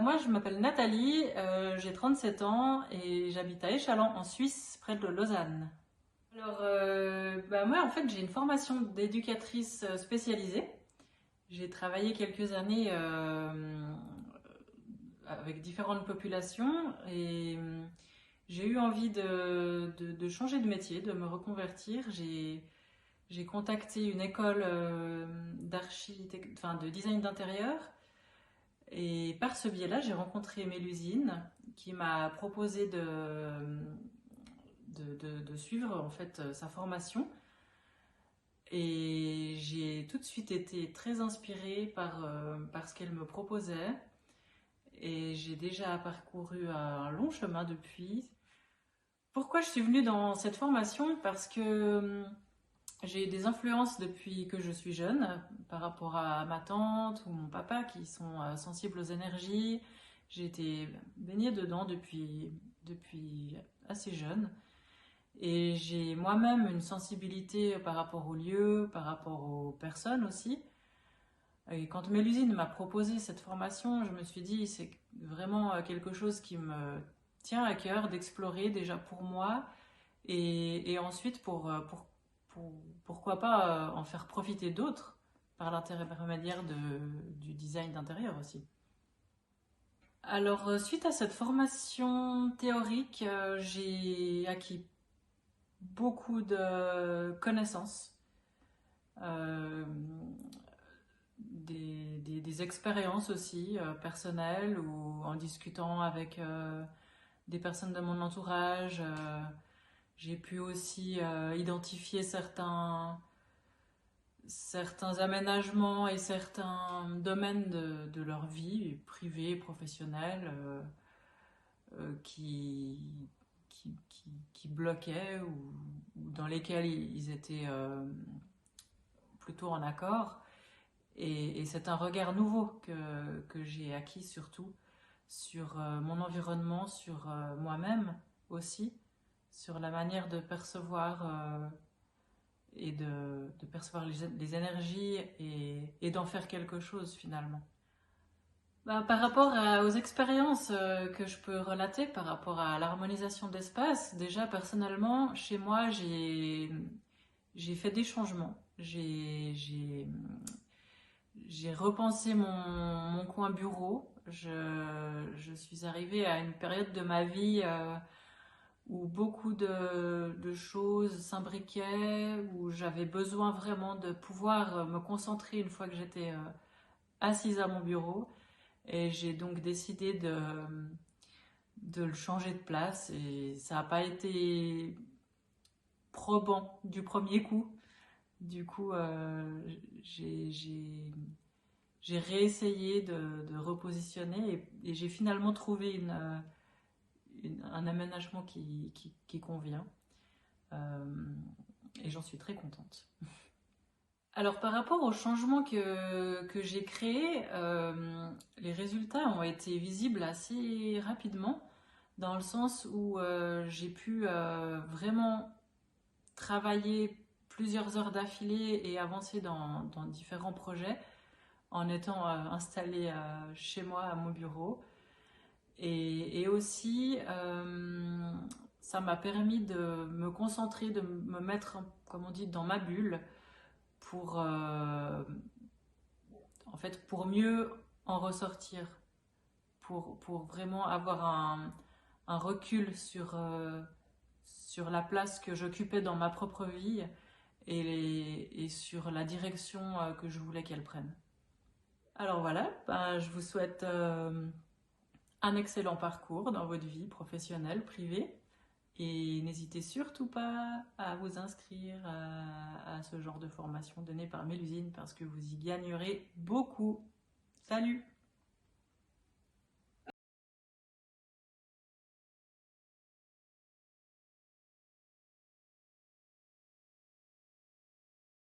Moi, je m'appelle Nathalie, j'ai 37 ans et j'habite à Échallens, en Suisse, près de Lausanne. Moi, en fait, j'ai une formation d'éducatrice spécialisée. J'ai travaillé quelques années avec différentes populations et j'ai eu envie de changer de métier, de me reconvertir. J'ai contacté une école de design d'intérieur. Et par ce biais-là, j'ai rencontré Mélusine qui m'a proposé de suivre en fait sa formation. Et j'ai tout de suite été très inspirée par ce qu'elle me proposait. Et j'ai déjà parcouru un long chemin depuis. Pourquoi je suis venue dans cette formation? Parce que j'ai des influences depuis que je suis jeune par rapport à ma tante ou mon papa qui sont sensibles aux énergies. J'ai été baignée dedans depuis assez jeune. Et j'ai moi-même une sensibilité par rapport aux lieux, par rapport aux personnes aussi. Et quand Mélusine m'a proposé cette formation, je me suis dit c'est vraiment quelque chose qui me tient à cœur d'explorer déjà pour moi et ensuite pour- pourquoi pas en faire profiter d'autres par l'intermédiaire du design d'intérieur aussi. Suite à cette formation théorique, j'ai acquis beaucoup de connaissances, euh, des expériences aussi personnelles ou en discutant avec des personnes de mon entourage. J'ai pu aussi identifier certains aménagements et certains domaines de leur vie, privée, professionnelle, qui bloquaient ou dans lesquels ils étaient plutôt en accord. Et c'est un regard nouveau que j'ai acquis surtout sur mon environnement, sur moi-même aussi, sur la manière de percevoir de percevoir les énergies et d'en faire quelque chose finalement. Par rapport aux expériences que je peux relater par rapport à l'harmonisation d'espace, déjà personnellement, chez moi, j'ai fait des changements. J'ai repensé mon coin bureau. Je suis arrivée à une période de ma vie où beaucoup de choses s'imbriquaient, où j'avais besoin vraiment de pouvoir me concentrer une fois que j'étais assise à mon bureau. Et j'ai donc décidé de le changer de place et ça n'a pas été probant du premier coup. Du coup, j'ai réessayé de repositionner et j'ai finalement trouvé un aménagement qui convient. Euh, et j'en suis très contente. Alors par rapport au changement que j'ai créé, les résultats ont été visibles assez rapidement dans le sens où j'ai pu vraiment travailler plusieurs heures d'affilée et avancer dans différents projets en étant installée chez moi à mon bureau. Et aussi, ça m'a permis de me concentrer, de me mettre, comme on dit, dans ma bulle pour, en fait, pour mieux en ressortir, pour vraiment avoir un recul sur la place que j'occupais dans ma propre vie et sur la direction que je voulais qu'elle prenne. Alors voilà, je vous souhaite un excellent parcours dans votre vie professionnelle, privée. Et n'hésitez surtout pas à vous inscrire à ce genre de formation donnée par Mélusine parce que vous y gagnerez beaucoup. Salut!